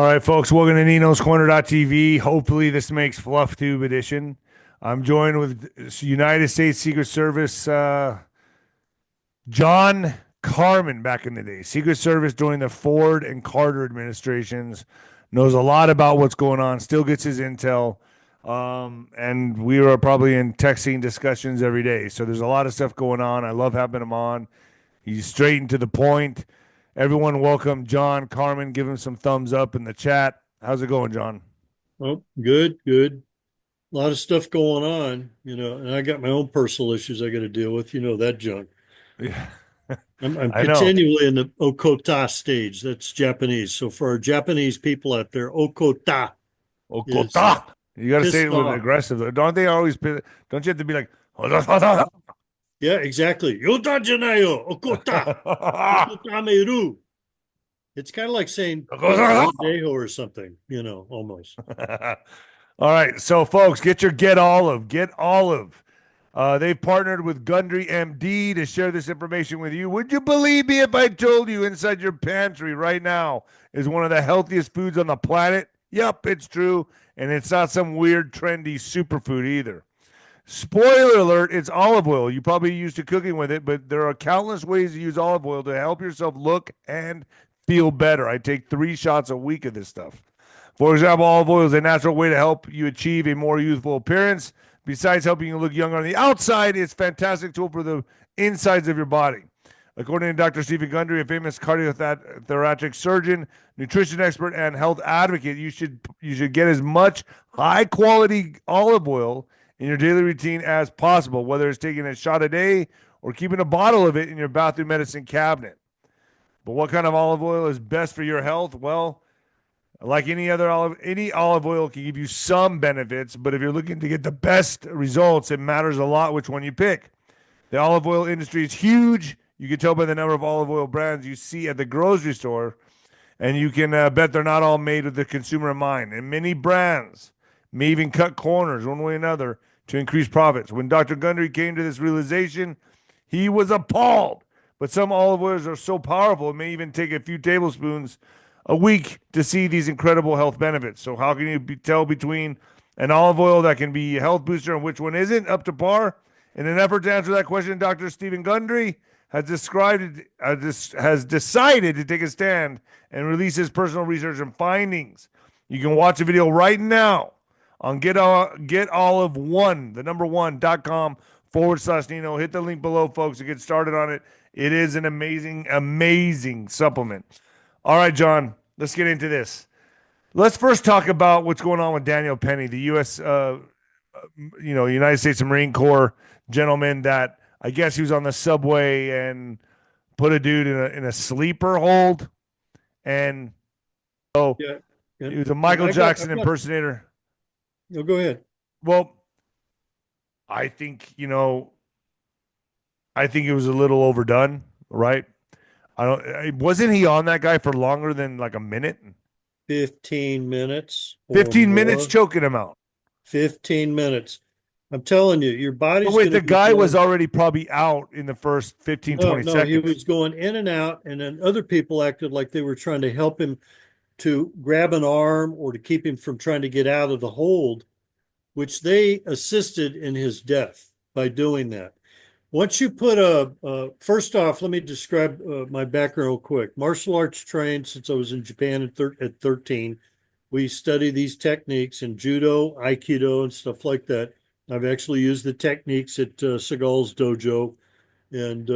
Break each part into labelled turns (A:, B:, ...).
A: All right, folks, welcome to Nino's Corner.tv. Hopefully, this makes FluffTube edition. I'm joined with United States Secret Service John Carman back in the day. Secret Service during the Ford and Carter administrations, knows a lot about what's going on, still gets his intel. And we are probably in texting discussions every day. So there's a lot of stuff going on. I love having him on. He's straight and to the point. Everyone, welcome John Carman. Give him some thumbs up in the chat. How's it going, John?
B: Oh, good, good. A lot of stuff going on, and I got my own personal issues I got to deal with, that junk.
A: Yeah,
B: I'm
A: I know.
B: continually in the okota stage. That's Japanese. So for our Japanese people out there, okota is
A: Okota. You got to say it
B: pissed
A: with
B: off.
A: aggressive. Don't they always? Don't you have to be like?
B: Yeah, exactly. Yota janayo, okota, okota meru. It's kind of like saying pizza dejo or something, almost.
A: All right, so folks, get your Get Olive. Get Olive. They've partnered with Gundry MD to share this information with you. Would you believe me if I told you inside your pantry right now is one of the healthiest foods on the planet? Yep, it's true. And it's not some weird, trendy superfood either. Spoiler alert, it's olive oil. You probably used to cooking with it, but there are countless ways to use olive oil to help yourself look and feel better. I take 3 shots a week of this stuff. For example, olive oil is a natural way to help you achieve a more youthful appearance. Besides helping you look younger on the outside, it's a fantastic tool for the insides of your body. According to Dr. Stephen Gundry, a famous cardiothoracic surgeon, nutrition expert, and health advocate, you should get as much high quality olive oil in your daily routine as possible, whether it's taking a shot a day or keeping a bottle of it in your bathroom medicine cabinet. But what kind of olive oil is best for your health? Well, like any olive oil can give you some benefits, but if you're looking to get the best results, it matters a lot which one you pick. The olive oil industry is huge. You can tell by the number of olive oil brands you see at the grocery store, and you can bet they're not all made with the consumer in mind. And many brands may even cut corners one way or another to increase profits. When Dr. Gundry came to this realization, he was appalled. But some olive oils are so powerful, it may even take a few tablespoons a week to see these incredible health benefits. So, how can you tell between an olive oil that can be a health booster and which one isn't up to par? In an effort to answer that question, Dr. Stephen Gundry has decided to take a stand and release his personal research and findings. You can watch a video right now on GetOlive1, the number one.com/Nino. Hit the link below, folks, to get started on it. It is an amazing, amazing supplement. All right, John, let's get into this. Let's first talk about what's going on with Daniel Penny, the U.S. United States Marine Corps gentleman that I guess he was on the subway and put a dude in a sleeper hold, and so
B: Yeah.
A: he was a
B: And
A: Michael Jackson impersonator.
B: no, go ahead.
A: Well, I think I think it was a little overdone, right? Wasn't he on that guy for longer than like a minute?
B: 15 minutes or
A: 15 minutes
B: more.
A: choking him out.
B: 15 minutes. I'm telling you, your
A: But
B: body's
A: wait,
B: going to
A: the
B: be
A: guy was
B: going.
A: already probably out in the first 15,
B: No,
A: 20
B: no, he
A: seconds.
B: was going in and out, and then other people acted like they were trying to help him to grab an arm or to keep him from trying to get out of the hold, which they assisted in his death by doing that. Once you put first off, let me describe my background real quick. Martial arts trained since I was in Japan at 13. We study these techniques in judo, aikido, and stuff like that. I've actually used the techniques at Seagal's dojo, and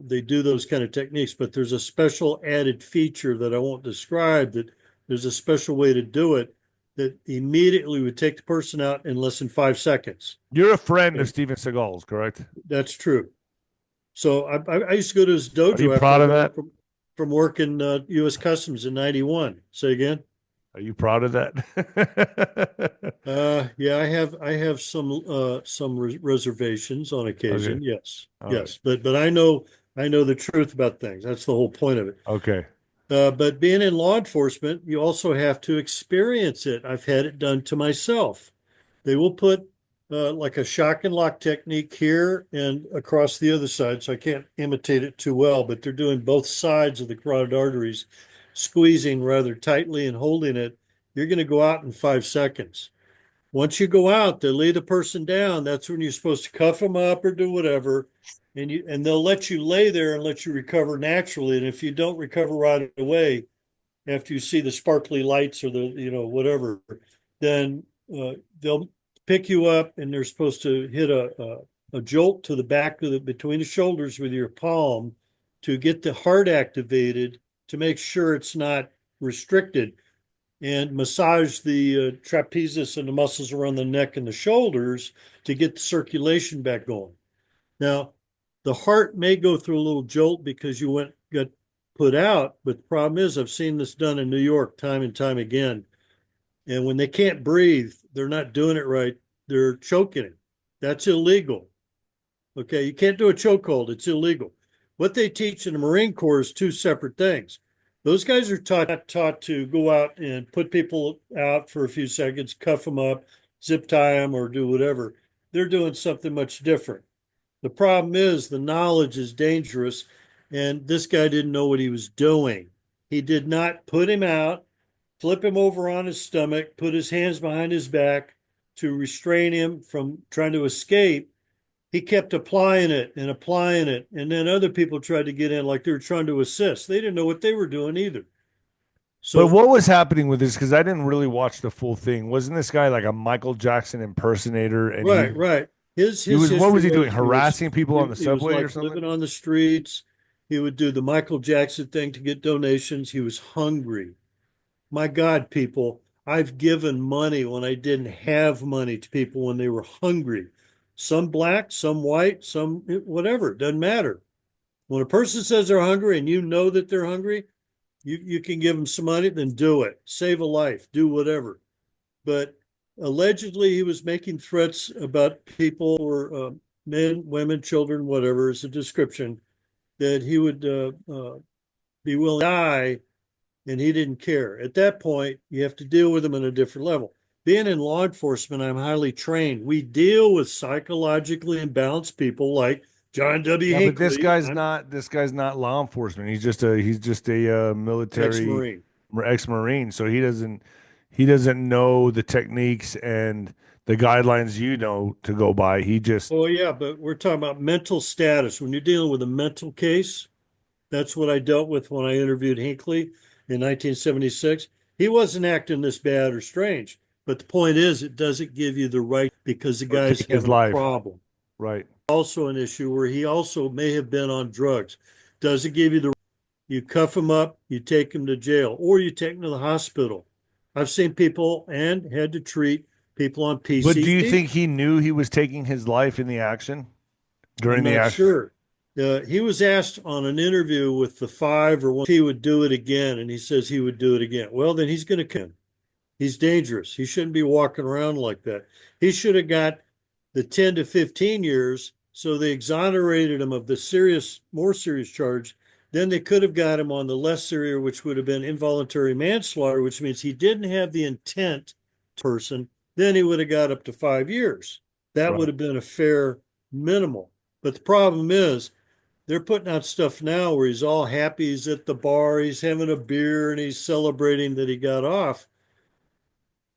B: they do those kind of techniques. But there's a special added feature that I won't describe. That there's a special way to do it that immediately would take the person out in less than 5 seconds.
A: You're a friend of
B: And
A: Steven Seagal's, correct?
B: that's true. So I used to go to his
A: Are you
B: dojo after I
A: proud of
B: got home
A: that?
B: from working U.S. Customs in '91. Say again.
A: Are you proud of that?
B: Yeah, I have some reservations on
A: Okay.
B: occasion. Yes,
A: All right.
B: yes, but I know the truth about things. That's the whole point of it.
A: Okay.
B: But being in law enforcement, you also have to experience it. I've had it done to myself. They will put like a shock and lock technique here and across the other side, so I can't imitate it too well, but they're doing both sides of the carotid arteries. squeezing rather tightly and holding it, you're going to go out in 5 seconds. Once you go out, they lay the person down. That's when you're supposed to cuff them up or do whatever, and they'll let you lay there and let you recover naturally. And if you don't recover right away, after you see the sparkly lights or the whatever, then they'll pick you up and they're supposed to hit a jolt to the back of between the shoulders with your palm to get the heart activated to make sure it's not restricted, and massage the trapezius and the muscles around the neck and the shoulders to get the circulation back going. Now, the heart may go through a little jolt because you got put out, but the problem is I've seen this done in New York time and time again. And when they can't breathe, they're not doing it right. They're choking it. That's illegal. Okay, you can't do a chokehold. It's illegal. What they teach in the Marine Corps is two separate things. Those guys are taught to go out and put people out for a few seconds, cuff them up, zip tie them, or do whatever. They're doing something much different. The problem is the knowledge is dangerous, and this guy didn't know what he was doing. He did not put him out, flip him over on his stomach, put his hands behind his back to restrain him from trying to escape. He kept applying it, and then other people tried to get in like they were trying to assist. They didn't know what they were doing either.
A: But
B: So
A: what was happening with this? Because I didn't really watch the full thing. Wasn't this guy like a Michael Jackson impersonator? And
B: right. His
A: he was, what was he
B: history
A: doing? Harassing people on the
B: he was
A: subway
B: like
A: or something?
B: living on the streets. He would do the Michael Jackson thing to get donations. He was hungry. My God, people, I've given money when I didn't have money to people when they were hungry. Some black, some white, some whatever, doesn't matter. When a person says they're hungry and you know that they're hungry, you can give them some money, then do it. Save a life, do whatever. But allegedly, he was making threats about people or men, women, children, whatever is a description, that he would be willing to die, and he didn't care. At that point, you have to deal with them on a different level. Being in law enforcement, I'm highly trained. We deal with psychologically imbalanced people like John W.
A: Yeah, but this
B: Hinckley,
A: guy's not. This guy's not law enforcement. He's just a military
B: ex-Marine.
A: ex-marine. So he doesn't know the techniques and the guidelines to go by. He just
B: Oh, yeah, but we're talking about mental status. When you're dealing with a mental case, that's what I dealt with when I interviewed Hinckley in 1976. He wasn't acting this bad or strange. But the point is, it doesn't give you the right because the guy's
A: take his
B: having a
A: life.
B: problem.
A: Right.
B: Also an issue where he also may have been on drugs. Doesn't give you the, you cuff him up, you take him to jail, or you take him to the hospital. I've seen people and had to treat people on
A: But do you
B: PCP.
A: think he knew he was taking his life in the action during
B: I'm
A: the
B: not
A: action?
B: sure. He was asked on an interview with the Five or one, he would do it again, and he says he would do it again. Well, then he's going to come. He's dangerous. He shouldn't be walking around like that. He should have got the 10 to 15 years, so they exonerated him of the more serious charge. Then they could have got him on the less serious, which would have been involuntary manslaughter, which means he didn't have the intent person. Then he would have got up to 5 years. That would
A: Right.
B: have been a fair minimal. But the problem is, they're putting out stuff now where he's all happy. He's at the bar, he's having a beer, and he's celebrating that he got off.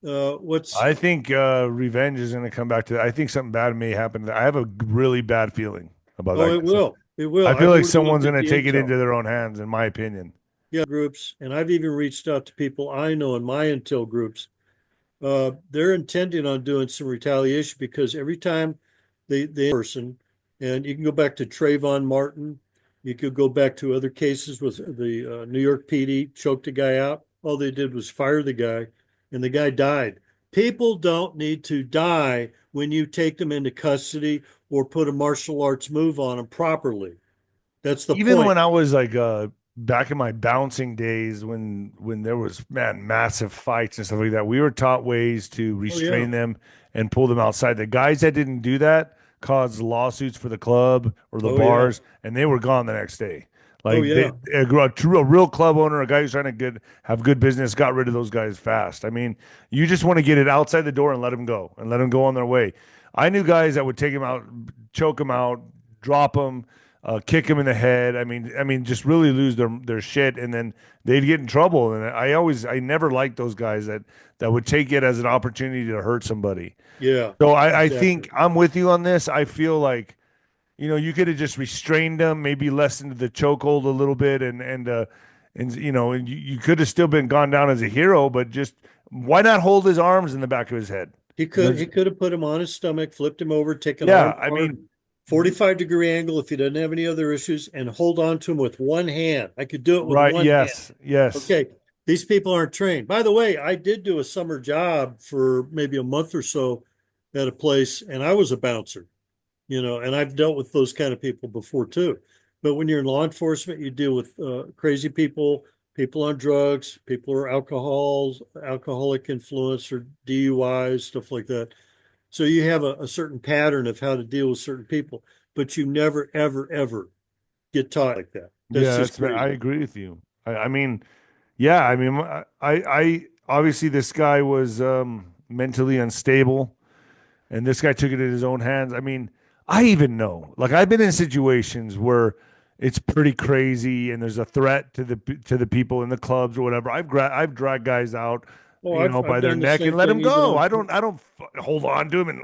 B: What's
A: I think revenge is going to come back to that. I think something bad may happen. I have a really bad feeling about
B: Oh,
A: that.
B: it will. It will.
A: I feel
B: I've
A: like
B: already
A: someone's
B: looked
A: going
B: at
A: to
B: the
A: take it
B: intel.
A: into their own hands, in my opinion.
B: Yeah, groups, and I've even reached out to people I know in my intel groups. They're intending on doing some retaliation because every time they person, and you can go back to Trayvon Martin, you could go back to other cases with the New York PD choked a guy out. All they did was fire the guy, and the guy died. People don't need to die when you take them into custody or put a martial arts move on them properly. That's the
A: Even
B: point.
A: when I was like back in my bouncing days, when there was massive fights and stuff like that, we were taught ways to
B: Oh yeah.
A: restrain them and pull them outside. The guys that didn't do that caused lawsuits for the club or the
B: Oh yeah.
A: bars, and they were gone the next day.
B: Oh
A: Like
B: yeah.
A: a real club owner, a guy who's trying to have good business, got rid of those guys fast. I mean, you just want to get it outside the door and let them go on their way. I knew guys that would take him out, choke him out, drop him, kick them in the head. I mean, just really lose their shit, and then they'd get in trouble. And I never liked those guys that would take it as an opportunity to hurt somebody.
B: Yeah,
A: So I
B: exactly.
A: think I'm with you on this. I feel like, you could have just restrained them, maybe lessened the chokehold a little bit, and you could have still been gone down as a hero, but just why not hold his arms in the back of his head?
B: He could have put him on his stomach, flipped him over, taken
A: Yeah,
B: arm
A: I
B: to arm,
A: mean,
B: 45-degree angle if he doesn't have any other issues, and hold on to him with one hand. I could do it with
A: right?
B: one hand.
A: Yes, yes.
B: Okay, these people aren't trained. By the way, I did do a summer job for maybe a month or so at a place, and I was a bouncer, and I've dealt with those kind of people before too. But when you're in law enforcement, you deal with crazy people, people on drugs, people who are alcoholic influence or DUIs, stuff like that. So you have a certain pattern of how to deal with certain people, but you never, ever, ever get taught like that. That's
A: Yeah,
B: just
A: I
B: crazy.
A: agree with you. I mean, yeah, I mean, I obviously this guy was mentally unstable, and this guy took it in his own hands. I mean, I even know, like, I've been in situations where it's pretty crazy, and there's a threat to the people in the clubs or whatever. I've dragged guys out,
B: Oh, I've
A: by their
B: done the
A: neck and
B: same
A: let them
B: thing even
A: go.
B: on.
A: I don't hold on to them and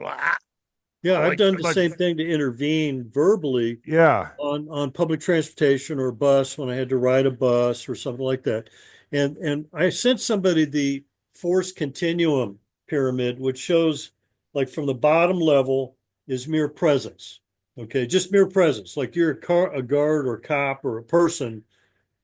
B: Yeah, I've
A: like
B: done
A: pretty
B: the
A: much.
B: same thing to intervene verbally
A: Yeah,
B: on public transportation or bus when I had to ride a bus or something like that. And I sent somebody the force continuum pyramid, which shows like from the bottom level is mere presence. Okay, just mere presence. Like you're a guard or cop or a person,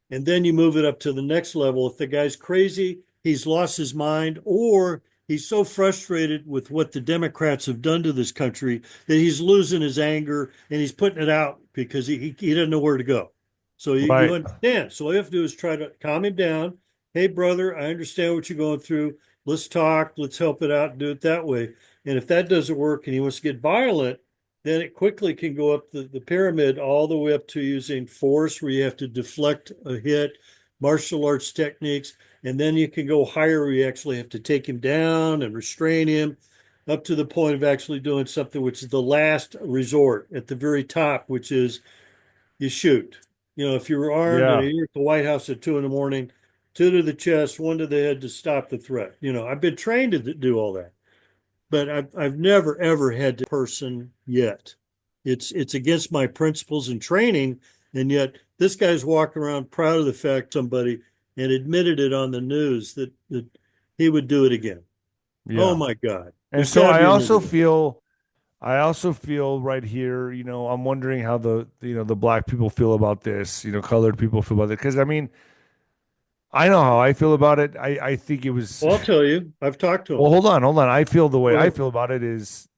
B: and then you move it up to the next level. If the guy's crazy, he's lost his mind, or he's so frustrated with what the Democrats have done to this country that he's losing his anger and he's putting it out because he doesn't know where to go. So you
A: right.
B: understand. So all you have to do is try to calm him down. Hey, brother, I understand what you're going through. Let's talk. Let's help it out and do it that way. And if that doesn't work and he wants to get violent, then it quickly can go up the pyramid all the way up to using force, where you have to deflect a hit, martial arts techniques, and then you can go higher where you actually have to take him down and restrain him, up to the point of actually doing something which is the last resort at the very top, which is you shoot. If you were armed and
A: Yeah.
B: you're at the White House at 2 in the morning, two to the chest, one to the head to stop the threat. I've been trained to do all that, but I've never ever had to person yet. It's against my principles and training, and yet this guy's walking around proud of the fact somebody and admitted it on the news that he would do it again. Oh
A: Yeah.
B: my God.
A: And
B: There's
A: so
B: got to
A: I
B: be
A: also
B: another way.
A: feel I also feel right here, I'm wondering how the black people feel about this, colored people feel about it. Because I mean, I know how I feel about it. I think it was,
B: Well, I'll tell you, I've talked to
A: well,
B: him.
A: hold on. I feel the way
B: Go
A: I
B: ahead.
A: feel about it is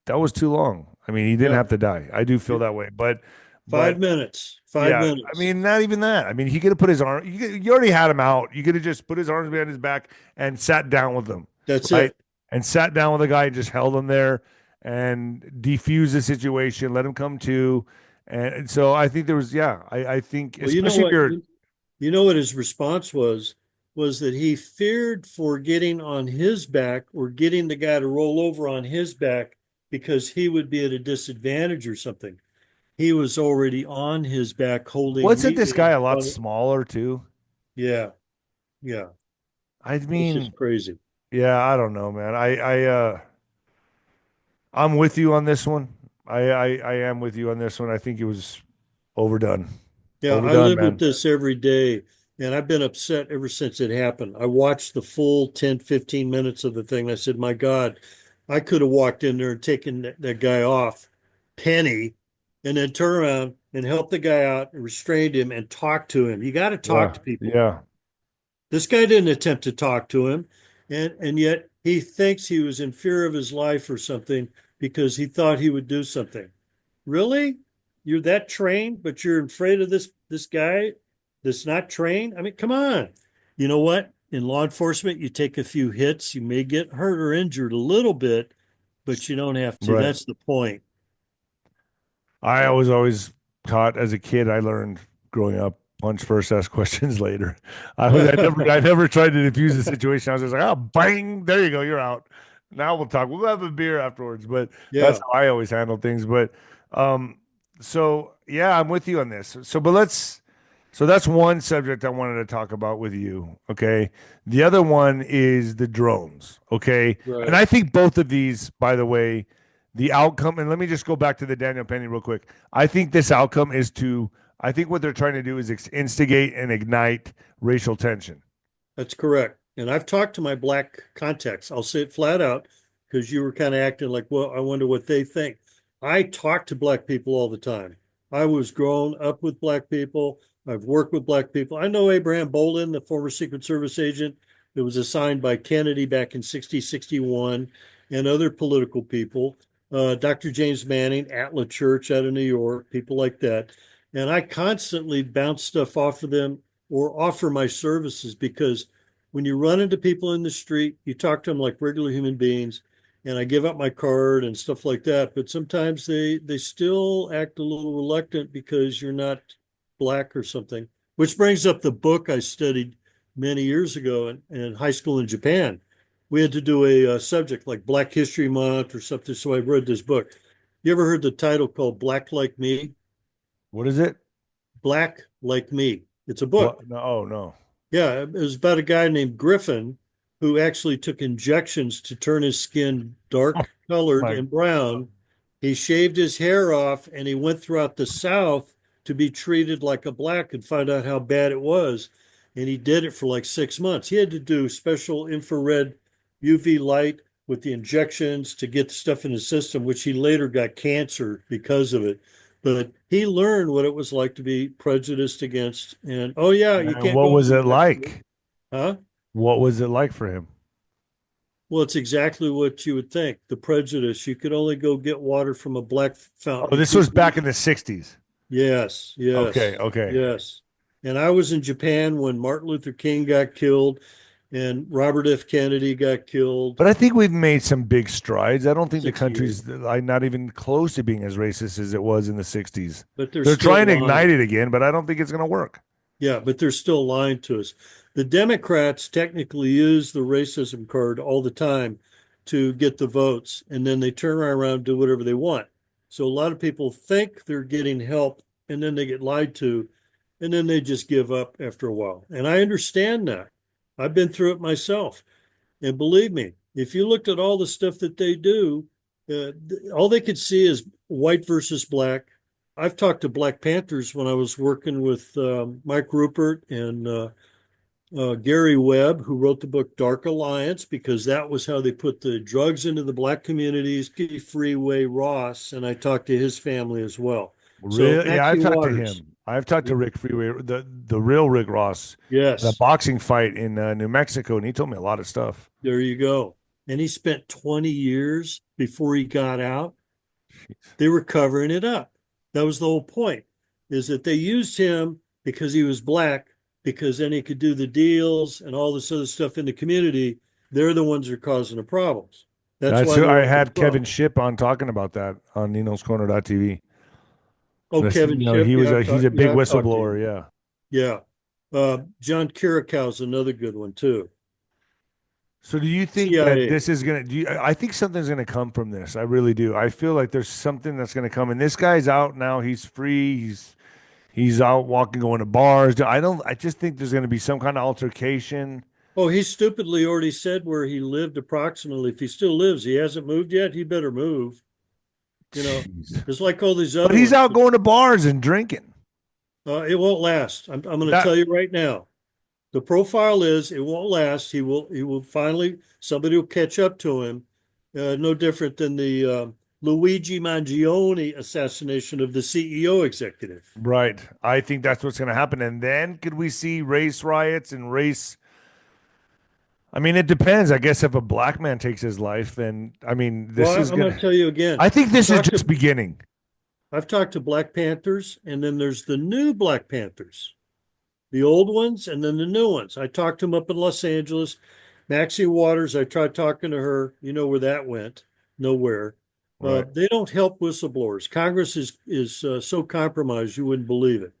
A: that was too long. I mean, he didn't
B: Yeah.
A: have to die. I do feel that way. But
B: 5 minutes. Five
A: yeah, I
B: minutes.
A: mean, not even that. I mean, he could have put his arm, you already had him out. You could have just put his arms behind his back and sat down with him,
B: That's
A: right?
B: it.
A: And sat down with the guy and just held him there and defuse the situation, let him come to. And so I think there was, yeah, I think,
B: Well, you know
A: especially if
B: what?
A: you're,
B: You know what his response was that he feared for getting on his back or getting the guy to roll over on his back because he would be at a disadvantage or something. He was already on his back holding
A: wasn't
B: me.
A: this guy a lot smaller too?
B: Yeah, yeah.
A: I
B: It's just
A: mean,
B: crazy.
A: yeah, I don't know, man. I'm with you on this one. I am with you on this one. I think it was overdone.
B: Yeah, I
A: Overdone,
B: live with
A: man.
B: this every day, and I've been upset ever since it happened. I watched the full 10, 15 minutes of the thing. I said, my God, I could have walked in there and taken that guy off, penny, and then turn around and help the guy out and restrained him and talk to him. You got to talk
A: Yeah.
B: to people.
A: Yeah.
B: This guy didn't attempt to talk to him, and yet he thinks he was in fear of his life or something because he thought he would do something. Really? You're that trained, but you're afraid of this guy that's not trained? I mean, come on. You know what? In law enforcement, you take a few hits, you may get hurt or injured a little bit, but you don't have to.
A: Right.
B: That's the point.
A: I was always taught as a kid, I learned growing up, punch first, ask questions later. I never tried to defuse the situation. I was just like, oh, bang, there you go, you're out. Now we'll talk. We'll have a beer afterwards. But that's
B: Yeah.
A: how I always handle things. But um, So yeah, I'm with you on this. So that's one subject I wanted to talk about with you. Okay. The other one is the drones. Okay. And
B: Right.
A: I think both of these, by the way, the outcome, and let me just go back to the Daniel Penny real quick. I think this outcome is I think what they're trying to do is instigate and ignite racial tension.
B: That's correct. And I've talked to my black contacts. I'll say it flat out because you were kind of acting like, well, I wonder what they think. I talk to black people all the time. I was grown up with black people. I've worked with black people. I know Abraham Bolin, the former Secret Service agent that was assigned by Kennedy back in 61, and other political people. Dr. James Manning, Atla Church out of New York, people like that. And I constantly bounce stuff off of them or offer my services because when you run into people in the street, you talk to them like regular human beings, and I give up my card and stuff like that. But sometimes they still act a little reluctant because you're not black or something. Which brings up the book I studied many years ago in high school in Japan. We had to do a subject like Black History Month or something, so I read this book. You ever heard the title called Black Like Me?
A: What is it?
B: Black Like Me. It's a book.
A: No, oh no.
B: Yeah, it was about a guy named Griffin who actually took injections to turn his skin dark colored
A: My
B: and brown. He shaved his hair off and he went throughout the South to be treated like a black and find out how bad it was. And he did it for like 6 months. He had to do special infrared UV light with the injections to get stuff in his system, which he later got cancer because of it. But he learned what it was like to be prejudiced against. And oh yeah, you
A: And
B: can't
A: what
B: go
A: was
B: to
A: it
B: the restaurant.
A: like?
B: Huh?
A: What was it like for him?
B: Well, it's exactly what you would think. The prejudice. You could only go get water from a black
A: Oh,
B: fountain.
A: this was back in the 60s.
B: Yes,
A: Okay,
B: yes,
A: okay.
B: yes. And I was in Japan when Martin Luther King got killed and Robert F. Kennedy got killed.
A: But I think we've made some big strides. I don't think the
B: 6 years,
A: country's not even close to being as racist as it was in the 60s.
B: but they're
A: They're
B: still
A: trying to ignite
B: lying.
A: it again, but I don't think it's going to work.
B: Yeah, but they're still lying to us. The Democrats technically use the racism card all the time to get the votes, and then they turn around and do whatever they want. So a lot of people think they're getting help, and then they get lied to, and then they just give up after a while. And I understand that. I've been through it myself. And believe me, if you looked at all the stuff that they do, all they could see is white versus black. I've talked to Black Panthers when I was working with Mike Rupert and Gary Webb, who wrote the book Dark Alliance, because that was how they put the drugs into the black communities. 𝗬𝗓𝗄𝗏 and I talked to his family as well. So
A: Real, yeah, I've
B: Maxie
A: talked to
B: Waters,
A: him. I've talked to Rick Freeway, the real Rick Ross, the
B: yes,
A: boxing fight in New Mexico, and he told me a lot of stuff.
B: there you go. And he spent 20 years before he got out. They were covering it up. That was the whole point, is that they used him because he was black, because then he could do the deals and all this other stuff in the community. They're the ones that are causing the problems. That's
A: That's
B: why
A: who
B: they're
A: I
B: all
A: had Kevin
B: corrupt.
A: Shipp on talking about that on Nino's Corner.tv.
B: Oh, Kevin Shipp,
A: He was
B: yeah,
A: he's a big
B: I've talked to
A: whistleblower,
B: him.
A: yeah.
B: Yeah. John 𝗀𝗃𝗁 is another good one too.
A: So do you think that
B: CIA.
A: this is gonna I think something's gonna come from this. I really do. I feel like there's something that's gonna come. And this guy's out now, he's free, he's out walking, going to bars. I just think there's gonna be some kind of altercation.
B: Oh, he stupidly already said where he lived approximately. If he still lives, he hasn't moved yet. He better move. You know,
A: Jeez.
B: just like all these
A: But
B: other
A: he's
B: ones.
A: out going to bars and drinking.
B: It won't last. I'm going to
A: That
B: tell you right now. The profile is it won't last. He will finally somebody will catch up to him. No different than the Luigi Mangione assassination of the CEO executive.
A: right. I think that's what's gonna happen. And then could we see race riots and race I mean, it depends. I guess if a black man takes his life, then I mean,
B: Well,
A: this is
B: I'm going to
A: gonna.
B: tell you again.
A: I think
B: I've
A: this is
B: talked
A: just
B: to
A: beginning.
B: I've talked to Black Panthers, and then there's the new Black Panthers, the old ones, and then the new ones. I talked to them up in Los Angeles. Maxie Waters, I tried talking to her. You know where that went? Nowhere.
A: Right.
B: They don't help whistleblowers. Congress is so compromised you wouldn't believe it.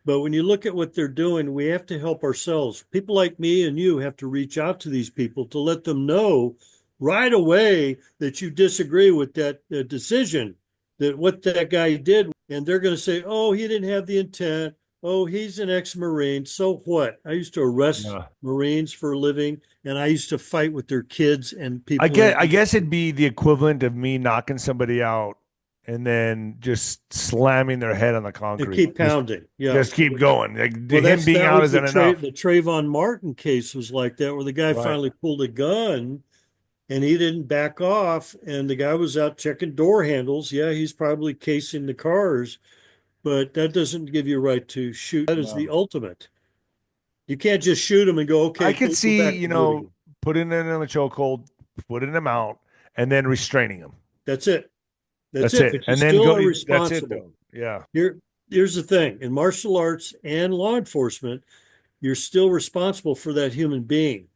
B: But when you look at what they're doing, we have to help ourselves. People like me and you have to reach out to these people to let them know right away that you disagree with that decision, that what that guy did and they're going to say, oh, he didn't have the intent. Oh, he's an ex-Marine. So what? I used to arrest
A: Yeah.
B: Marines for a living, and I used to fight with their kids and
A: I
B: people
A: guess
B: in
A: I guess it'd be the equivalent of me knocking somebody out and then just slamming their head on the
B: and
A: concrete.
B: keep pounding. Yeah.
A: Just keep going. Like
B: Well,
A: him being
B: that
A: out
B: was
A: isn't enough.
B: The Trayvon Martin case was like that, where the guy
A: Right.
B: finally pulled a gun and he didn't back off, and the guy was out checking door handles. Yeah, he's probably casing the cars, but that doesn't give you a right to shoot. That is the
A: No.
B: ultimate. You can't just shoot him and go,
A: I
B: okay,
A: could
B: go
A: see,
B: back to do it again.
A: putting him in a chokehold, putting him out, and then restraining him.
B: That's it. That's
A: That's
B: it.
A: it.
B: But you
A: And then
B: still
A: go.
B: are
A: That's it,
B: responsible.
A: though. Yeah.
B: Here's the thing. In martial arts and law enforcement, you're still responsible for that human being.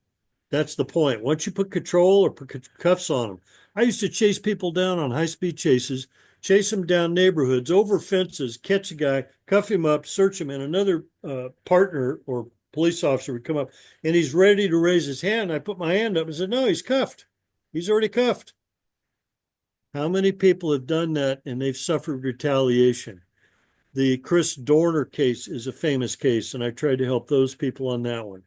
B: That's the point. Once you put control or put cuffs on them. I used to chase people down on high-speed chases, chase them down neighborhoods, over fences, catch a guy, cuff him up, search him, and another partner or police officer would come up, and he's ready to raise his hand. I put my hand up and said, no, he's cuffed. He's already cuffed. How many people have done that and they've suffered retaliation? The Chris Dorner case is a famous case, and I tried to help those people on that one.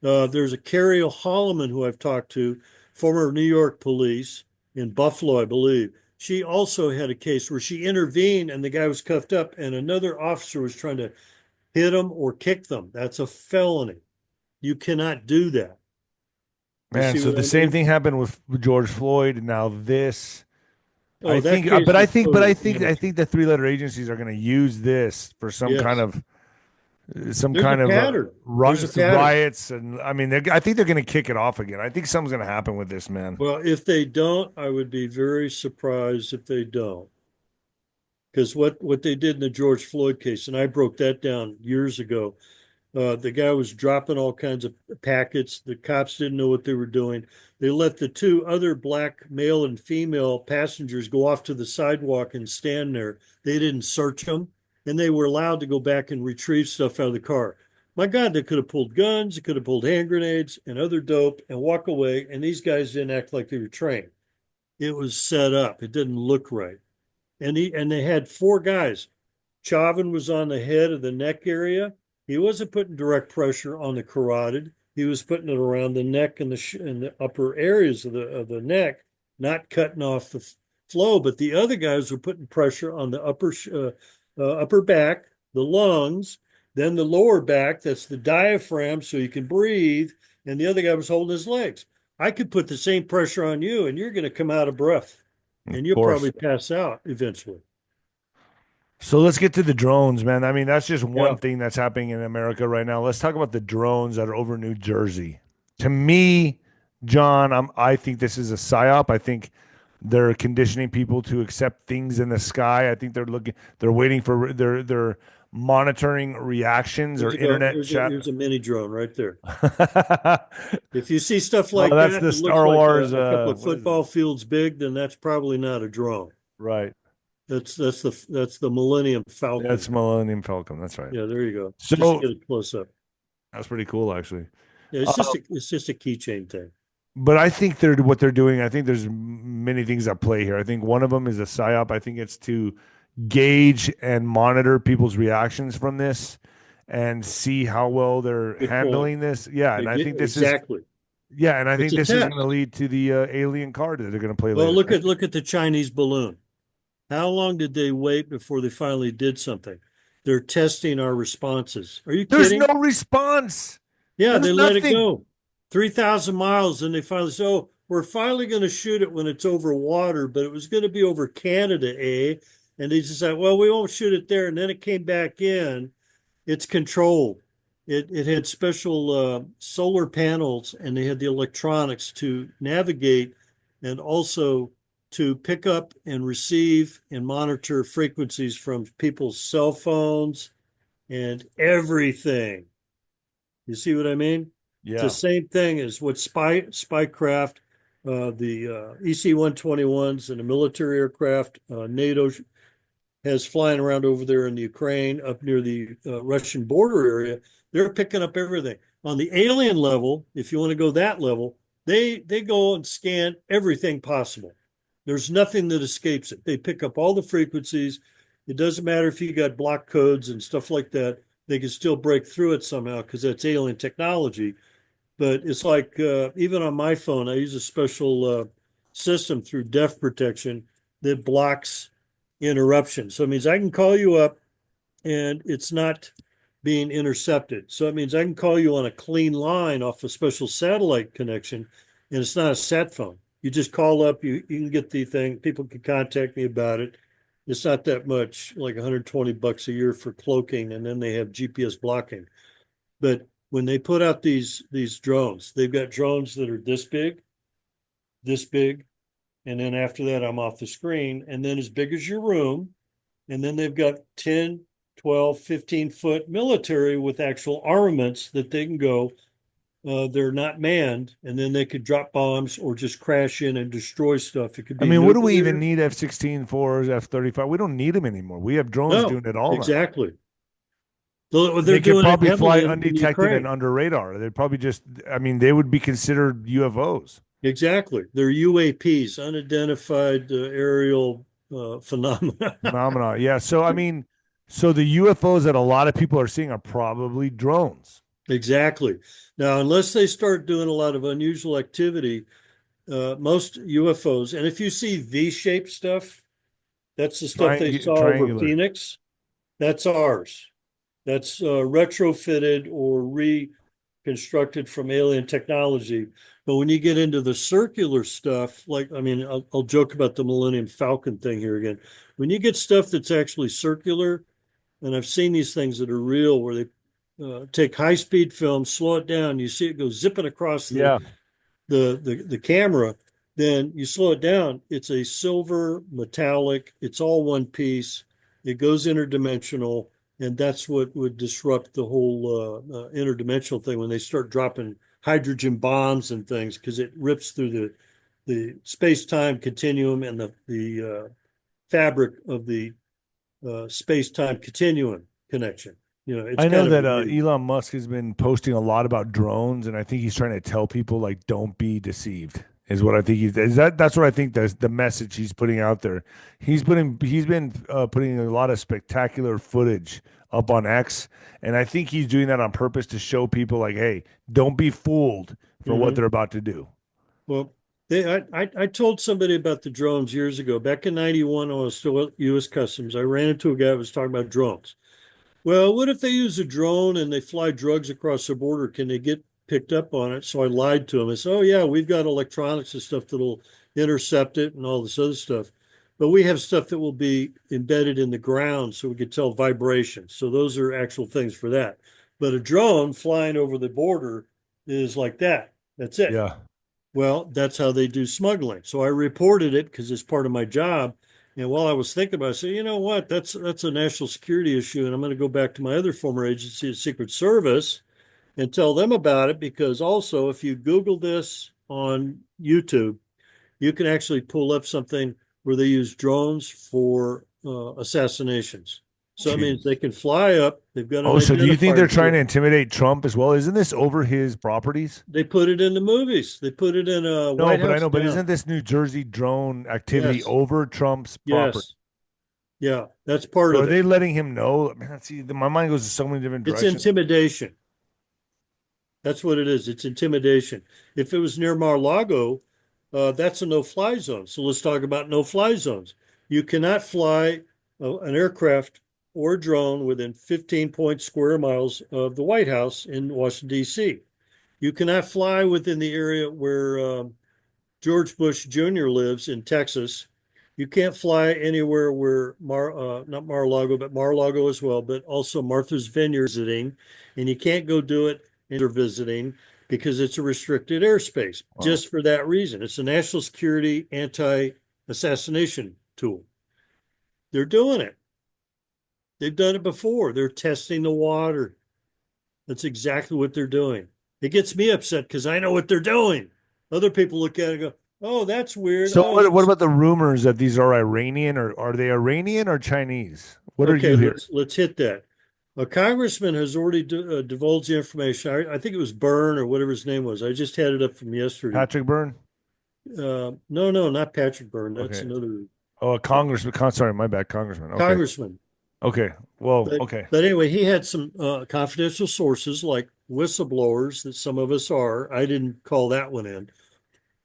B: There's a 𝗀𝗃𝗁𝗂 who I've talked to, former New York police in Buffalo, I believe. She also had a case where she intervened and the guy was cuffed up, and another officer was trying to hit them or kick them. That's a felony. You cannot do that. You
A: Man,
B: see
A: so
B: what
A: the
B: I
A: same
B: mean?
A: thing happened with George Floyd, and now this. I
B: Oh, that
A: think,
B: case was
A: I
B: totally
A: think,
B: amateur.
A: the three-letter agencies are going to use this for
B: Yes.
A: some
B: There's a
A: kind of
B: pattern. There's a pattern.
A: riots, and I mean, I think they're going to kick it off again. I think something's going to happen with this, man.
B: Well, if they don't, I would be very surprised if they don't. Because what they did in the George Floyd case, and I broke that down years ago, the guy was dropping all kinds of packets. The cops didn't know what they were doing. They let the two other black male and female passengers go off to the sidewalk and stand there. They didn't search them, and they were allowed to go back and retrieve stuff out of the car. My God, they could have pulled guns, they could have pulled hand grenades and other dope and walk away, and these guys didn't act like they were trained. It was set up. It didn't look right. And they had four guys. Chauvin was on the head of the neck area. He wasn't putting direct pressure on the carotid. He was putting it around the neck and the upper areas of the neck, not cutting off the flow. But the other guys were putting pressure on the upper back, the lungs, then the lower back. That's the diaphragm, so you can breathe. And the other guy was holding his legs. I could put the same pressure on you, and you're going to come out of breath,
A: Of
B: and you'll
A: course.
B: probably pass out eventually.
A: So let's get to the drones, man. I mean, that's just
B: Yeah.
A: one thing that's happening in America right now. Let's talk about the drones that are over New Jersey. To me, John, I think this is a psyop. I think they're conditioning people to accept things in the sky. I think they're waiting for, they're monitoring reactions or
B: Here's a go.
A: internet chat.
B: Here's a mini drone right there. If you see stuff
A: Well,
B: like
A: that's
B: that,
A: the
B: it looks
A: Star
B: like
A: Wars.
B: a couple of
A: What is
B: football
A: it?
B: fields big, then that's probably not a drone.
A: Right.
B: That's the Millennium
A: That's
B: Falcon.
A: Millennium Falcon. That's right.
B: Yeah, there you go. Just to
A: So
B: get a close up.
A: that's pretty cool, actually.
B: Yeah,
A: Uh,
B: it's just a keychain thing.
A: But I think what they're doing. I think there's many things at play here. I think one of them is a psyop. I think it's to gauge and monitor people's reactions from this and see how well they're
B: Good point.
A: handling this. Yeah, and I think this is
B: Exactly.
A: yeah, and I
B: It's
A: think
B: a
A: this is going to
B: test.
A: lead to the alien card that they're going to play
B: Well,
A: later.
B: look at the Chinese balloon. How long did they wait before they finally did something? They're testing our responses. Are you
A: There's
B: kidding?
A: no response.
B: Yeah,
A: There's
B: they let it
A: nothing.
B: go. 3,000 miles, and they finally said, oh, we're finally going to shoot it when it's over water, but it was going to be over Canada, eh? And they just said, well, we won't shoot it there. And then it came back in. It's controlled. It had special solar panels, and they had the electronics to navigate and also to pick up and receive and monitor frequencies from people's cell phones and everything. You see what I mean? It's the
A: Yeah.
B: same thing as what spycraft, the 𝗬𝗏-121s and the military aircraft NATO has flying around over there in the Ukraine, up near the Russian border area. They're picking up everything. On the alien level, if you want to go that level, they go and scan everything possible. There's nothing that escapes it. They pick up all the frequencies. It doesn't matter if you got block codes and stuff like that. They can still break through it somehow because that's alien technology. But it's like even on my phone, I use a special system through def protection that blocks interruption. So it means I can call you up and it's not being intercepted. So it means I can call you on a clean line off a special satellite connection, and it's not a sat phone. You just call up, you can get the thing, people can contact me about it. It's not that much, like $120 a year for cloaking, and then they have GPS blocking. But when they put out these drones, they've got drones that are this big, and then after that, I'm off the screen, and then as big as your room, and then they've got 10, 12, 15-foot military with actual armaments that they can go. They're not manned, and then they could drop bombs or just crash in and destroy stuff. It could
A: I
B: be
A: mean, what do we even
B: nuclear.
A: need F-16 for, F-35? We don't need them anymore. We have drones
B: No,
A: doing it all now.
B: exactly. They're
A: They could
B: doing it
A: probably fly
B: heavily in
A: undetected and
B: Ukraine.
A: under radar. They'd probably just, I mean, they would be considered UFOs.
B: Exactly. They're UAPs, unidentified aerial phenomena.
A: Phenomena. Yeah. So, I mean, so the UFOs that a lot of people are seeing are probably drones.
B: Exactly. Now, unless they start doing a lot of unusual activity, most UFOs, and if you see V-shaped stuff, that's the stuff they saw over
A: Triangular.
B: Phoenix. That's ours. That's retrofitted or reconstructed from alien technology. But when you get into the circular stuff, like, I mean, I'll joke about the Millennium Falcon thing here again. When you get stuff that's actually circular, and I've seen these things that are real where they take high-speed film, slow it down, you see it go zipping across
A: Yeah.
B: the camera, then you slow it down. It's a silver metallic. It's all one piece. It goes interdimensional, and that's what would disrupt the whole interdimensional thing when they start dropping hydrogen bombs and things because it rips through the space-time continuum and the fabric of the space-time continuum connection. You know, it's
A: I know
B: kind of
A: that
B: weird.
A: Elon Musk has been posting a lot about drones, and I think he's trying to tell people like, don't be deceived. Is what I think he's is that that's what I think the message he's putting out there. He's been putting a lot of spectacular footage up on X, and I think he's doing that on purpose to show people like, hey, don't be fooled for what
B: Mhm.
A: they're about to do.
B: Well, I told somebody about the drones years ago. Back in '91, when I was still at U.S. Customs, I ran into a guy who was talking about drones. Well, what if they use a drone and they fly drugs across the border? Can they get picked up on it? So I lied to him. I said, oh, yeah, we've got electronics and stuff that'll intercept it and all this other stuff. But we have stuff that will be embedded in the ground so we can tell vibrations. So those are actual things for that. But a drone flying over the border is like that. That's it.
A: Yeah.
B: Well, that's how they do smuggling. So I reported it because it's part of my job. And while I was thinking about it, I said, you know what? That's a national security issue. And I'm going to go back to my other former agency, the Secret Service, and tell them about it because also if you Google this on YouTube, you can actually pull up something where they use drones for assassinations. So it means they
A: Jeez.
B: can fly up. They've got an
A: Oh, so do you think they're
B: identifier
A: trying
B: chip.
A: to intimidate Trump as well? Isn't this over his properties?
B: They put it in the movies. They put it in
A: No,
B: White
A: but I
B: House
A: know, but
B: down.
A: isn't this New Jersey drone activity
B: Yes,
A: over Trump's property?
B: yes. Yeah, that's part
A: So are
B: of it.
A: they letting him know? Man, see, my mind goes in so many different
B: It's
A: directions.
B: intimidation. That's what it is. It's intimidation. If it was near Mar-a-Lago, that's a no-fly zone. So let's talk about no-fly zones. You cannot fly an aircraft or a drone within 15 point square miles of the White House in Washington, D.C. You cannot fly within the area where George Bush Jr. lives in Texas. You can't fly anywhere where not Mar-a-Lago, but Mar-a-Lago as well, but also Martha's Vineyard visiting, and you can't go do it and they're visiting because it's a restricted airspace.
A: Wow.
B: Just for that reason, it's a national security anti-assassination tool. They're doing it. They've done it before. They're testing the water. That's exactly what they're doing. It gets me upset because I know what they're doing. Other people look at it and go, "Oh, that's weird.
A: So
B: Oh,
A: what
B: that's
A: about the rumors that these are Iranian or are they Iranian or Chinese? What are
B: okay."
A: you hearing?
B: Let's hit that. A congressman has already divulged the information. I think it was Byrne or whatever his name was. I just had it up from yesterday.
A: Patrick Byrne?
B: No, not Patrick Byrne. That's
A: Okay.
B: another.
A: Oh, a congressman. Sorry, my bad. Congressman. Okay.
B: congressman.
A: Okay. Well,
B: But
A: okay.
B: but anyway, he had some confidential sources like whistleblowers that some of us are. I didn't call that one in,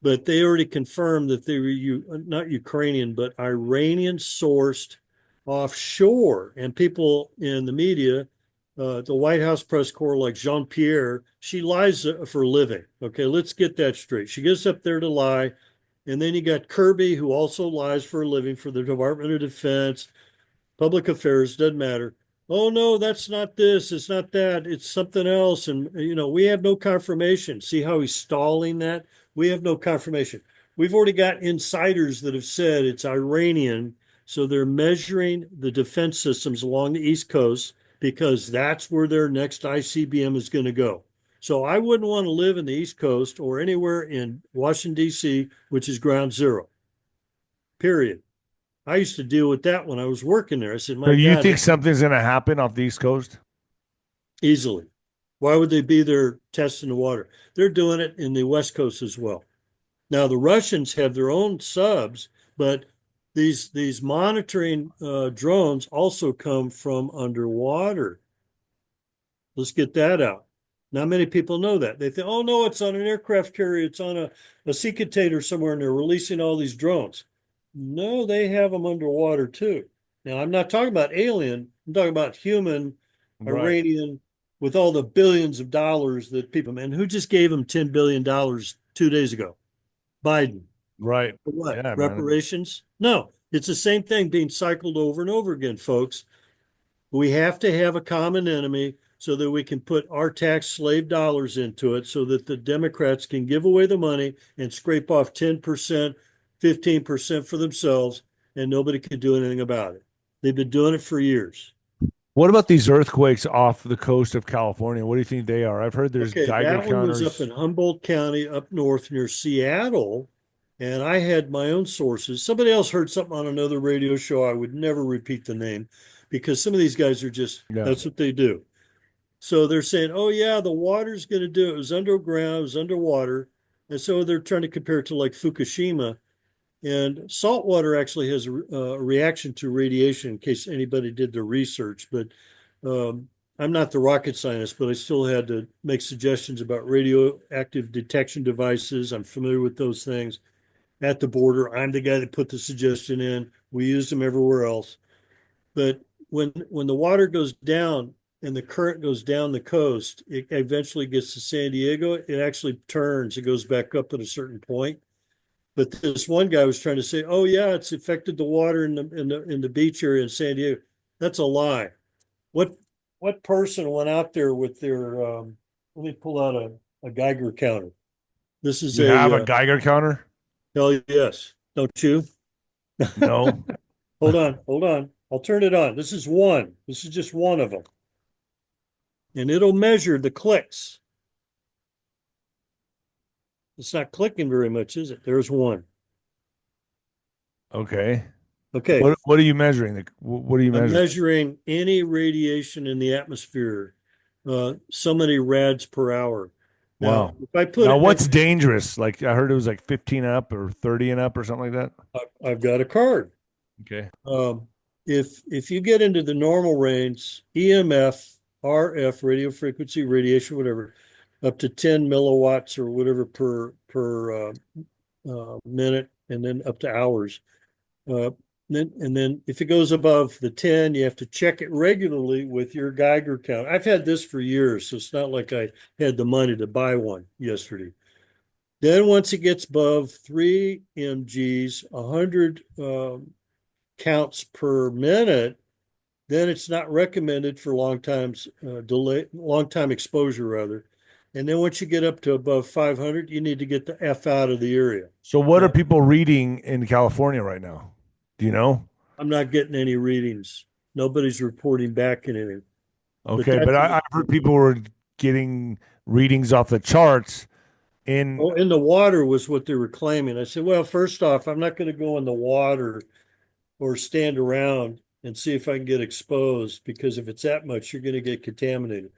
B: but they already confirmed that they were not Ukrainian, but Iranian sourced offshore. And people in the media, the White House press corps, like Jean-Pierre, she lies for a living. Okay, let's get that straight. She gets up there to lie. And then you got Kirby, who also lies for a living for the Department of Defense, public affairs, doesn't matter. Oh no, that's not this, it's not that, it's something else. And we have no confirmation. See how he's stalling that? We have no confirmation. We've already got insiders that have said it's Iranian. So they're measuring the defense systems along the East Coast because that's where their next ICBM is going to go. So I wouldn't want to live in the East Coast or anywhere in Washington, D.C., which is ground zero, period. I used to deal with that when I was working there. I said,
A: So
B: my
A: you
B: God,
A: think something's going to happen off the East Coast?
B: easily. Why would they be there testing the water? They're doing it in the West Coast as well. Now, the Russians have their own subs, but these monitoring drones also come from underwater. Let's get that out. Not many people know that. They think, oh, no, it's on an aircraft carrier. It's on a 𝗪𝗃 somewhere, and they're releasing all these drones. No, they have them underwater too. Now, I'm not talking about alien. I'm talking about human,
A: Right.
B: Iranian, with all the billions of dollars that people, and who just gave them $10 billion 2 days ago? Biden.
A: Right.
B: For what?
A: Yeah, man.
B: Reparations? No, it's the same thing being cycled over and over again, folks. We have to have a common enemy so that we can put our tax slave dollars into it so that the Democrats can give away the money and scrape off 10%, 15% for themselves, and nobody can do anything about it. They've been doing it for years.
A: What about these earthquakes off the coast of California? What do you think they are? I've heard there's
B: Okay,
A: Geiger
B: that one was up in
A: counters.
B: Humboldt County, up north near Seattle, and I had my own sources. Somebody else heard something on another radio show. I would never repeat the name because some of these guys are just,
A: Yeah.
B: that's what they do. So they're saying, oh, yeah, the water's going to do it. It was underground, it was underwater. And so they're trying to compare it to like Fukushima. And salt water actually has a reaction to radiation, in case anybody did the research. But I'm not the rocket scientist, but I still had to make suggestions about radioactive detection devices. I'm familiar with those things at the border. I'm the guy that put the suggestion in. We used them everywhere else. But when the water goes down and the current goes down the coast, it eventually gets to San Diego. It actually turns. It goes back up at a certain point. But this one guy was trying to say, "Oh yeah, it's affected the water in the beach area in San Diego." That's a lie. What what person went out there with their? Let me pull out a Geiger counter. This is
A: You have a
B: a
A: Geiger counter?
B: hell yes, don't you?
A: No.
B: Hold on. I'll turn it on. This is one. This is just one of them, and it'll measure the clicks. It's not clicking very much, is it? There's one.
A: Okay.
B: Okay,
A: What are you measuring? What are you
B: I'm
A: measuring?
B: measuring any radiation in the atmosphere, so many rads per hour. Now,
A: Wow.
B: if I put
A: Now,
B: it
A: what's
B: next,
A: dangerous? Like I heard it was like 15 up or 30 and up or something like that.
B: I've got a card.
A: Okay.
B: Um, if you get into the normal range, EMF, RF, radio frequency, radiation, whatever, up to 10 milliwatts or whatever per minute, and then up to hours. Uh, and then if it goes above the 10, you have to check it regularly with your Geiger count. I've had this for years, so it's not like I had the money to buy one yesterday. Then once it gets above 3 mgs, 100 counts per minute, then it's not recommended for long time exposure rather. And then once you get up to above 500, you need to get the F out of the area.
A: So what are
B: Now,
A: people reading in California right now? Do you know?
B: I'm not getting any readings. Nobody's reporting back anything. But
A: Okay, but
B: that's
A: I've heard people were getting readings off the charts in.
B: oh, in the water was what they were claiming. I said, well, first off, I'm not going to go in the water or stand around and see if I can get exposed because if it's that much, you're going to get contaminated.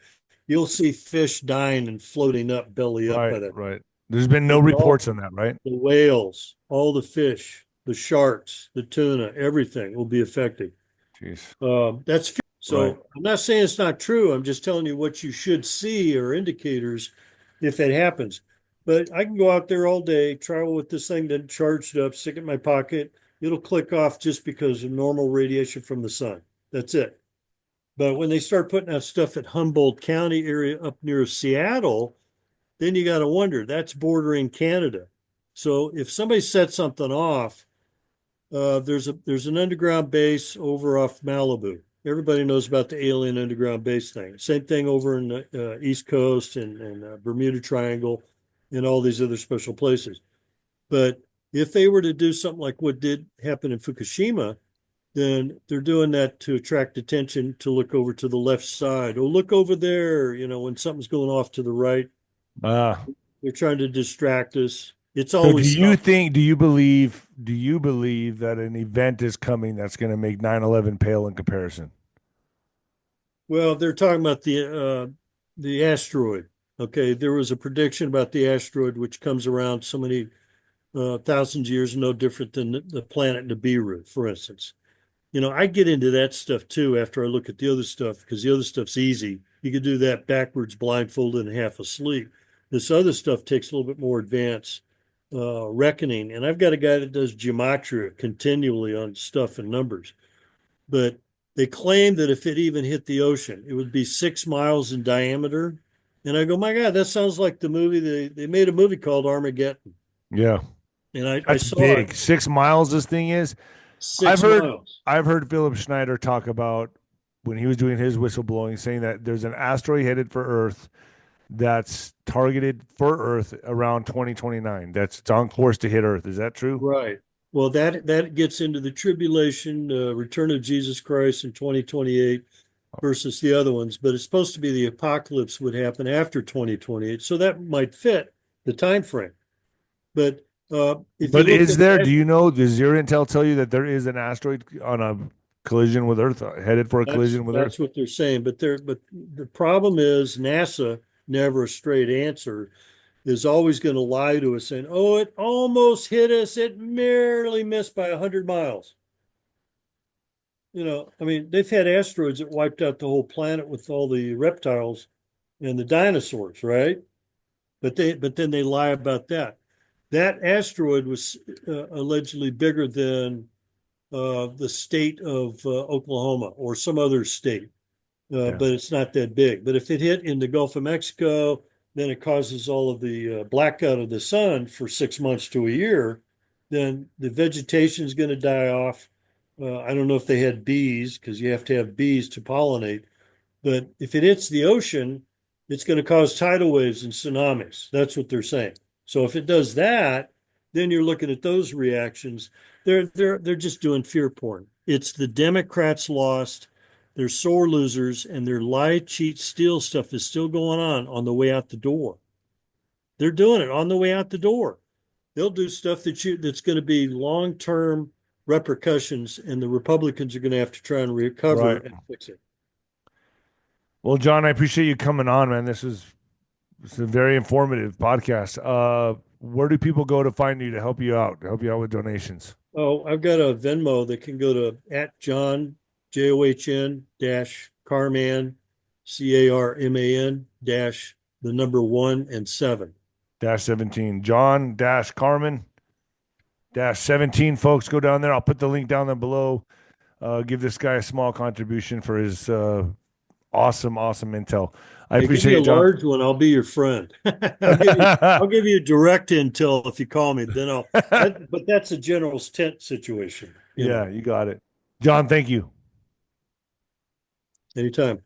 B: You'll see fish dying and floating up, belly up
A: Right,
B: by that.
A: right. There's been no
B: The
A: reports on
B: dolphins,
A: that, right?
B: the whales, all the fish, the sharks, the tuna, everything will be affected.
A: Jeez.
B: That's so.
A: Right.
B: I'm not saying it's not true. I'm just telling you what you should see or indicators if it happens. But I can go out there all day, travel with this thing then charged up, stick it in my pocket. It'll click off just because of normal radiation from the sun. That's it. But when they start putting out stuff at Humboldt County area up near Seattle, then you got to wonder, that's bordering Canada. So if somebody sets something off, there's an underground base over off Malibu. Everybody knows about the alien underground base thing. Same thing over in the East Coast and Bermuda Triangle and all these other special places. But if they were to do something like what did happen in Fukushima, then they're doing that to attract attention to look over to the left side. Oh, look over there. You know, when something's going off to the right,
A: Ah.
B: they're trying to distract us. It's
A: So
B: always something.
A: do you believe that an event is coming that's going to make 9/11 pale in comparison?
B: Well, they're talking about the asteroid. Okay, there was a prediction about the asteroid which comes around so many thousands of years, no different than the planet Nibiru, for instance. You know, I get into that stuff too after I look at the other stuff because the other stuff's easy. You can do that backwards, blindfolded, and half asleep. This other stuff takes a little bit more advanced reckoning. And I've got a guy that does gematria continually on stuff and numbers. But they claim that if it even hit the ocean, it would be 6 miles in diameter. And I go, my God, that sounds like the movie. They made a movie called Armageddon.
A: Yeah.
B: And I
A: That's
B: saw it
A: big. 6 miles this thing is. I've
B: six
A: heard
B: miles.
A: I've heard Philip Schneider talk about when he was doing his whistleblowing, saying that there's an asteroid headed for Earth that's targeted for Earth around 2029. That's it's on course to hit Earth. Is that true?
B: Right. Well, that gets into the tribulation, return of Jesus Christ in 2028 versus the other ones, but it's supposed to be the apocalypse would happen after 2028. So that might fit the time frame. But if you
A: But
B: look
A: is
B: at
A: there, do
B: that,
A: you know, does your intel tell you that there is an asteroid on a collision with Earth, headed for a
B: that's
A: collision with Earth?
B: that's what they're saying. But the problem is NASA, never a straight answer, is always going to lie to us saying, "Oh, it almost hit us. It merely missed by 100 miles." You know, I mean, they've had asteroids that wiped out the whole planet with all the reptiles and the dinosaurs, right? But then they lie about that. That asteroid was allegedly bigger than the state of Oklahoma or some other state,
A: Yeah.
B: but it's not that big. But if it hit in the Gulf of Mexico, then it causes all of the blackout of the sun for 6 months to a year. Then the vegetation is going to die off. I don't know if they had bees because you have to have bees to pollinate. But if it hits the ocean, it's going to cause tidal waves and tsunamis. That's what they're saying. So if it does that, then you're looking at those reactions. They're just doing fear porn. It's the Democrats lost. They're sore losers, and their lie, cheat, steal stuff is still going on the way out the door. They're doing it on the way out the door. They'll do stuff that's going to be long-term repercussions, and the Republicans are going to have to try and recover
A: Right.
B: and fix it.
A: Well, John, I appreciate you coming on, man. This is a very informative podcast. Where do people go to find you to help you out with donations?
B: Oh, I've got a Venmo that can go to at John JOHN dash Carman CARMAN dash the number 1 and 7.
A: Dash 17. John dash Carman dash 17. Folks, go down there. I'll put the link down there below. Give this guy a small contribution for his awesome intel. I
B: Hey, give
A: appreciate
B: me a
A: it, John.
B: large one. I'll be your friend. I'll give you direct intel if you call me. Then but that's a general's tent situation,
A: Yeah, you got it. John, thank you.
B: anytime.